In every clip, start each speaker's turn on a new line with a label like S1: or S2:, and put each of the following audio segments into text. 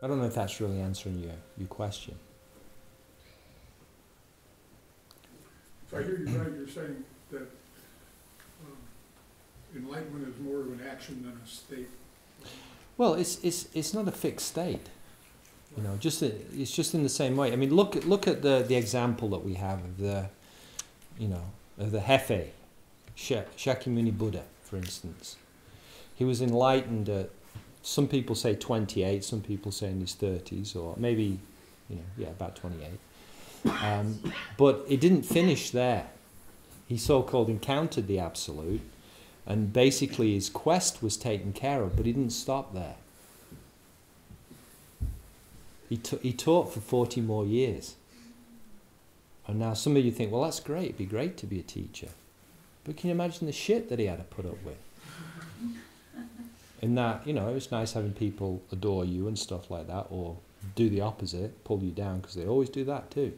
S1: I don't know if that's really answering your question.
S2: If I hear you right, you're saying that enlightenment is more of an action than a state.
S1: Well, it's not a fixed state. You know, it's just in the same way. I mean, look at the example that we have of the, you know, of the Hefe, Shakyamuni Buddha, for instance. He was enlightened at, some people say 28, some people say in his 30s, or maybe, you know, yeah, about 28. But it didn't finish there. He so-called encountered the Absolute, and basically his quest was taken care of, but he didn't stop there. He taught for 40 more years. And now some of you think, well, that's great, it'd be great to be a teacher. But can you imagine the shit that he had to put up with? In that, you know, it's nice having people adore you and stuff like that, or do the opposite, pull you down, because they always do that too.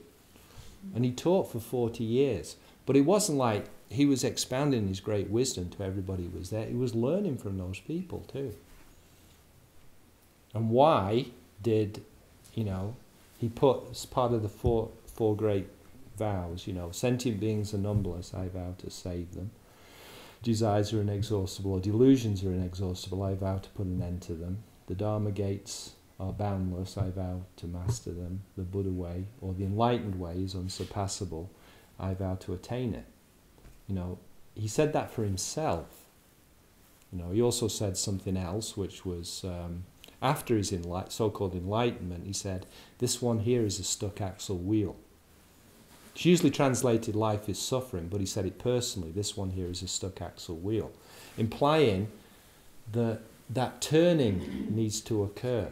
S1: And he taught for 40 years. But it wasn't like he was expounding his great wisdom to everybody who was there. He was learning from those people too. And why did, you know, he put as part of the four great vows, you know, sentient beings are numberless, I vow to save them. Desires are inexhaustible, or delusions are inexhaustible, I vow to put an end to them. The Dharma gates are boundless, I vow to master them. The Buddha way, or the enlightened way, is unsurpassable, I vow to attain it. You know, he said that for himself. You know, he also said something else, which was after his so-called enlightenment, he said, this one here is a stuck axle wheel. It's usually translated life is suffering, but he said it personally, this one here is a stuck axle wheel, implying that that turning needs to occur.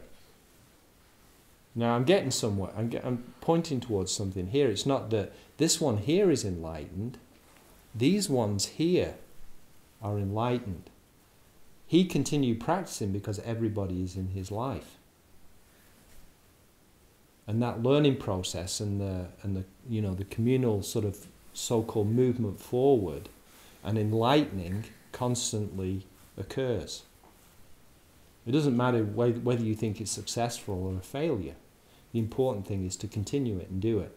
S1: Now I'm getting somewhere, I'm pointing towards something here. It's not that this one here is enlightened, these ones here are enlightened. He continued practicing because everybody is in his life. And that learning process and the you know, the communal sort of so-called movement forward and enlightening constantly occurs. It doesn't matter whether you think it's successful or a failure. The important thing is to continue it and do it.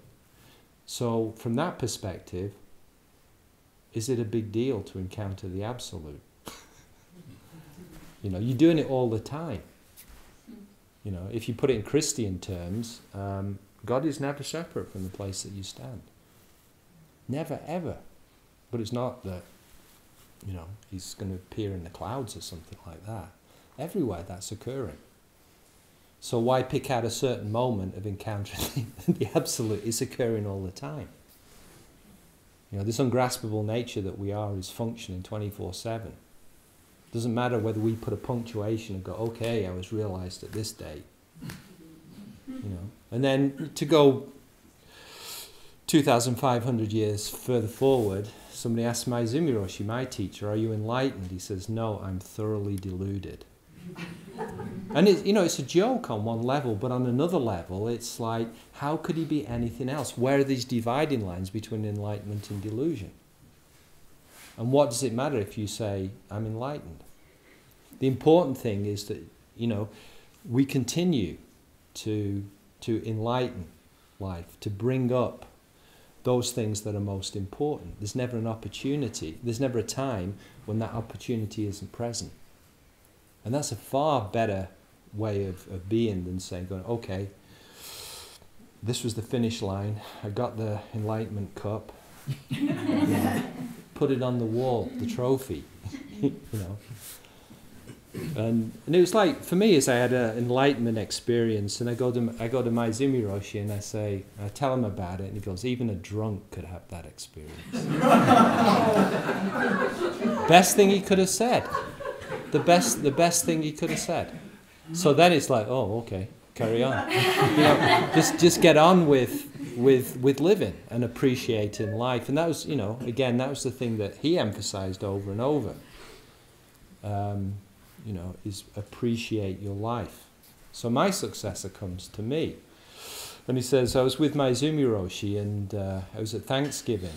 S1: So from that perspective, is it a big deal to encounter the Absolute? You know, you're doing it all the time. You know, if you put it in Christian terms, God is never separate from the place that you stand. Never, ever. But it's not that, you know, he's going to appear in the clouds or something like that. Everywhere that's occurring. So why pick out a certain moment of encountering the Absolute? It's occurring all the time. You know, this ungraspable nature that we are is functioning 24/7. Doesn't matter whether we put a punctuation and go, okay, I was realized at this date. You know, and then to go 2,500 years further forward, somebody asked Maizumi Roshi, my teacher, are you enlightened? He says, no, I'm thoroughly deluded. And it, you know, it's a joke on one level, but on another level, it's like, how could he be anything else? Where are these dividing lines between enlightenment and delusion? And what does it matter if you say, I'm enlightened? The important thing is that, you know, we continue to enlighten life, to bring up those things that are most important. There's never an opportunity, there's never a time when that opportunity isn't present. And that's a far better way of being than saying, going, okay, this was the finish line, I got the enlightenment cup, you know, put it on the wall, the trophy, you know. And it was like, for me, as I had an enlightenment experience, and I go to Maizumi Roshi and I tell him about it, and he goes, even a drunk could have that experience. Best thing he could have said. The best thing he could have said. So then it's like, oh, okay, carry on. You know, just get on with living and appreciating life. And that was, you know, again, that was the thing that he emphasized over and over. You know, is appreciate your life. So my successor comes to me, and he says, I was with Maizumi Roshi, and I was at Thanksgiving,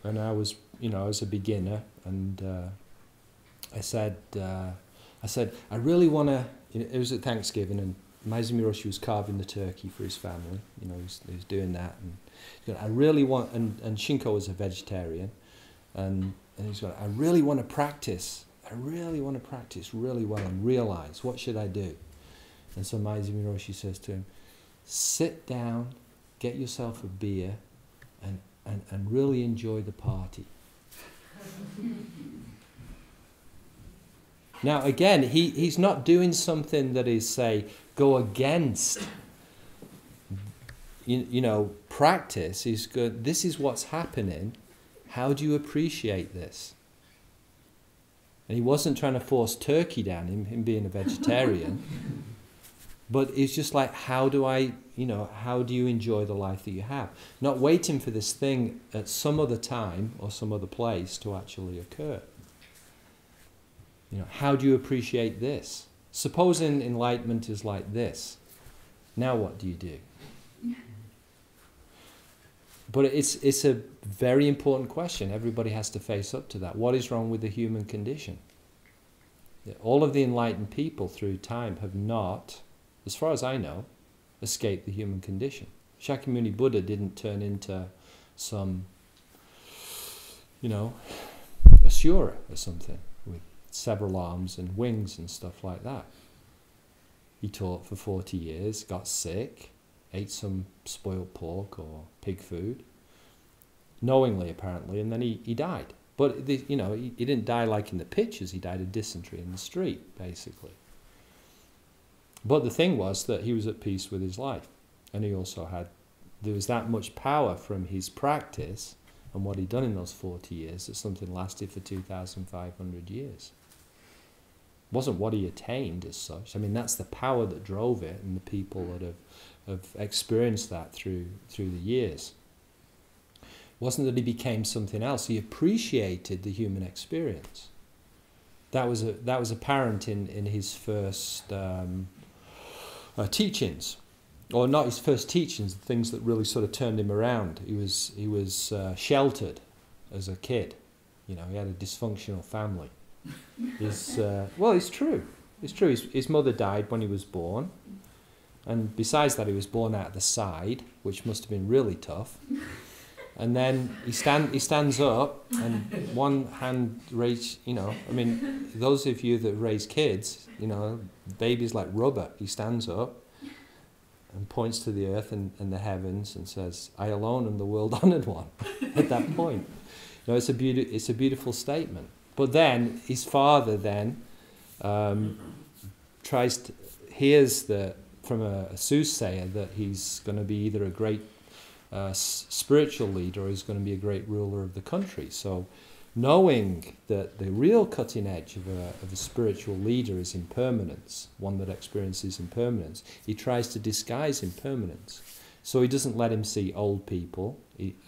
S1: and I was, you know, I was a beginner, and I said, I really want to. It was at Thanksgiving, and Maezumi Roshi was carving the turkey for his family. You know, he was doing that, and he's going, I really want. And Shinko was a vegetarian, and he's going, I really want to practice. I really want to practice really well and realize what should I do. And so Maezumi Roshi says to him, sit down, get yourself a beer, and really enjoy the party. Now again, he's not doing something that is, say, go against, you know, practice. He's good. This is what's happening. How do you appreciate this? And he wasn't trying to force turkey down him being a vegetarian. But it's just like, how do you enjoy the life that you have? Not waiting for this thing at some other time or some other place to actually occur. You know, how do you appreciate this? Supposing enlightenment is like this, now what do you do? But it's a very important question. Everybody has to face up to that. What is wrong with the human condition? All of the enlightened people through time have not, as far as I know, escaped the human condition. Shakyamuni Buddha didn't turn into some, you know, asura or something with several arms and wings and stuff like that. He taught for 40 years, got sick, ate some spoiled pork or pig food, knowingly apparently, and then he died. But you know, he didn't die like in the pictures. He died of dysentery in the street, basically. But the thing was that he was at peace with his life, and he also had, there was that much power from his practice and what he'd done in those 40 years that something lasted for 2,500 years. It wasn't what he attained as such. I mean, that's the power that drove it, and the people that have experienced that through the years. It wasn't that he became something else. He appreciated the human experience. That was apparent in his first teachings, or not his first teachings. The things that really sort of turned him around. He was sheltered as a kid. You know, he had a dysfunctional family. Well, it's true. It's true. His mother died when he was born, and besides that, he was born out the side, which must have been really tough. And then he stands up, and one hand raised. You know, I mean, those of you that raise kids, you know, baby's like rubber. He stands up and points to the earth and the heavens and says, "I alone am the world-honored one." At that point, you know, it's a beautiful statement. But then his father hears from a soothsayer that he's going to be either a great spiritual leader or he's going to be a great ruler of the country. So knowing that the real cutting edge of a spiritual leader is impermanence, one that experiences impermanence, he tries to disguise impermanence. So he doesn't let him see old people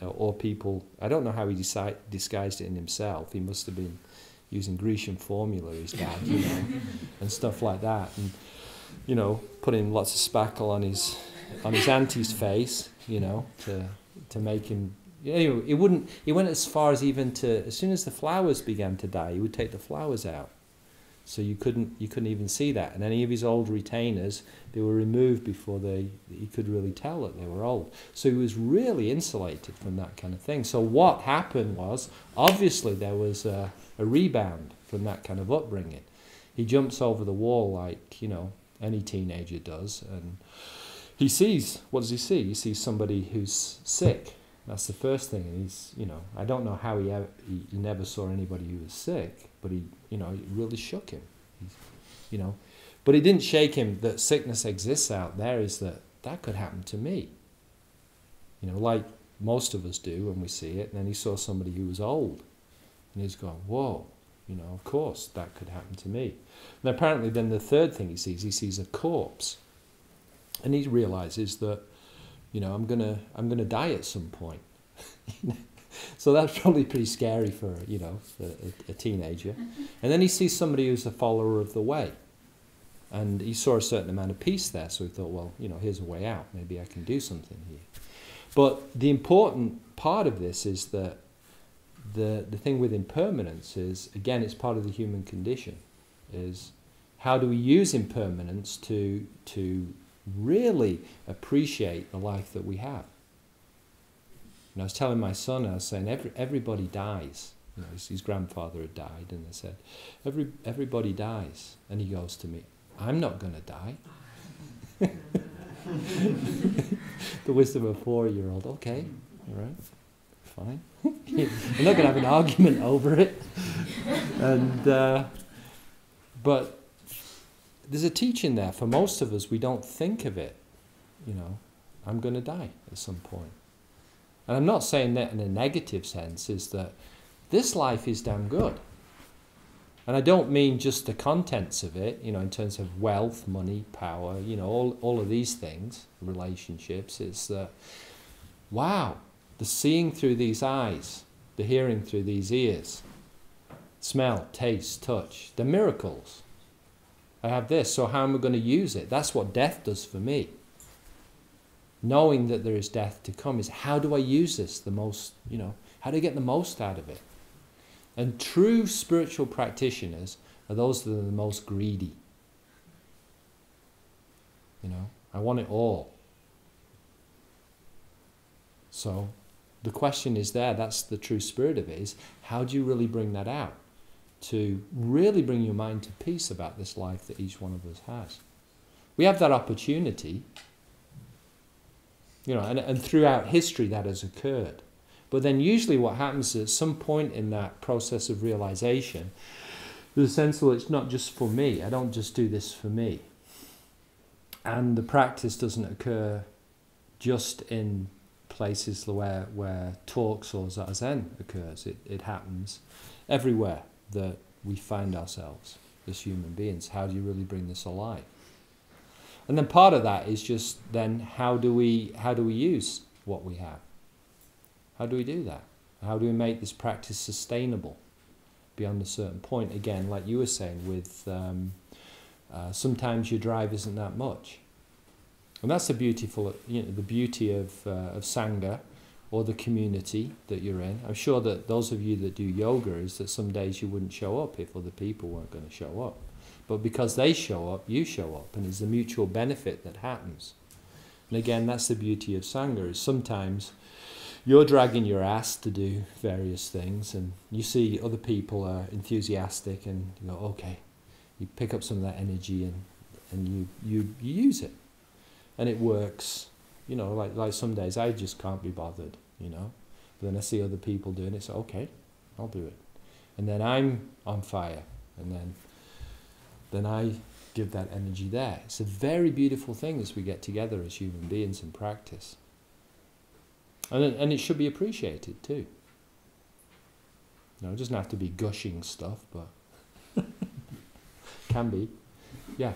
S1: or people. I don't know how he disguised it in himself. He must have been using Grecian formula, his dad, you know, and stuff like that, and you know, putting lots of spackle on his auntie's face, you know, to make him. You know, he went as far as even to, as soon as the flowers began to die, he would take the flowers out, so you couldn't even see that. And any of his old retainers, they were removed before he could really tell that they were old. So he was really insulated from that kind of thing. So what happened was, obviously there was a rebound from that kind of upbringing. He jumps over the wall like, you know, any teenager does, and he sees, what does he see? He sees somebody who's sick. That's the first thing. And he's, you know, I don't know how he never saw anybody who was sick, but he, you know, it really shook him. You know, but it didn't shake him that sickness exists out there, is that could happen to me. You know, like most of us do when we see it. And then he saw somebody who was old, and he's going, whoa, you know, of course that could happen to me. And apparently then the third thing he sees a corpse. And he realizes that, you know, I'm gonna die at some point. So that's probably pretty scary for, you know, a teenager. And then he sees somebody who's a follower of the way, and he saw a certain amount of peace there. So he thought, well, you know, here's a way out. Maybe I can do something here. But the important part of this is that the thing with impermanence is, again, it's part of the human condition. Is how do we use impermanence to really appreciate the life that we have. And I was telling my son, I was saying, everybody dies. You know, his grandfather had died, and I said, everybody dies. And he goes to me, I'm not going to die. The wisdom of a 4-year-old. Okay, all right, fine. I'm not going to have an argument over it. And but there's a teaching there. For most of us, we don't think of it. You know, I'm going to die at some point. And I'm not saying that in a negative sense, is that this life is damn good. And I don't mean just the contents of it, you know, in terms of wealth, money, power, you know, all of these things, relationships. It's that, wow, the seeing through these eyes, the hearing through these ears, smell, taste, touch, the miracles. I have this, so how am I going to use it? That's what death does for me. Knowing that there is death to come is, how do I use this the most, you know, how do I get the most out of it? And true spiritual practitioners are those that are the most greedy. You know, I want it all. So the question is there, that's the true spirit of it, is how do you really bring that out? To really bring your mind to peace about this life that each one of us has. We have that opportunity, you know, and throughout history that has occurred. But then usually what happens is at some point in that process of realization, there's a sense that it's not just for me. I don't just do this for me. And the practice doesn't occur just in places where talks or zazen occurs. It happens everywhere that we find ourselves as human beings. How do you really bring this alive? And then part of that is just then how do we use what we have? How do we do that? How do we make this practice sustainable beyond a certain point? Again, like you were saying, with sometimes your drive isn't that much, and that's the beautiful, you know, the beauty of Sangha or the community that you're in. I'm sure that those of you that do yoga is that some days you wouldn't show up if other people weren't going to show up, but because they show up, you show up, and it's the mutual benefit that happens. And again, that's the beauty of Sangha, is sometimes you're dragging your ass to do various things, and you see other people are enthusiastic, and you go, okay, you pick up some of that energy and you use it, and it works. You know, like some days I just can't be bothered, you know, but then I see other people doing it, so okay, I'll do it, and then I'm on fire, and then I give that energy there. It's a very beautiful thing as we get together as human beings and practice. And it should be appreciated too. No, it doesn't have to be gushing stuff, but can be. Yeah.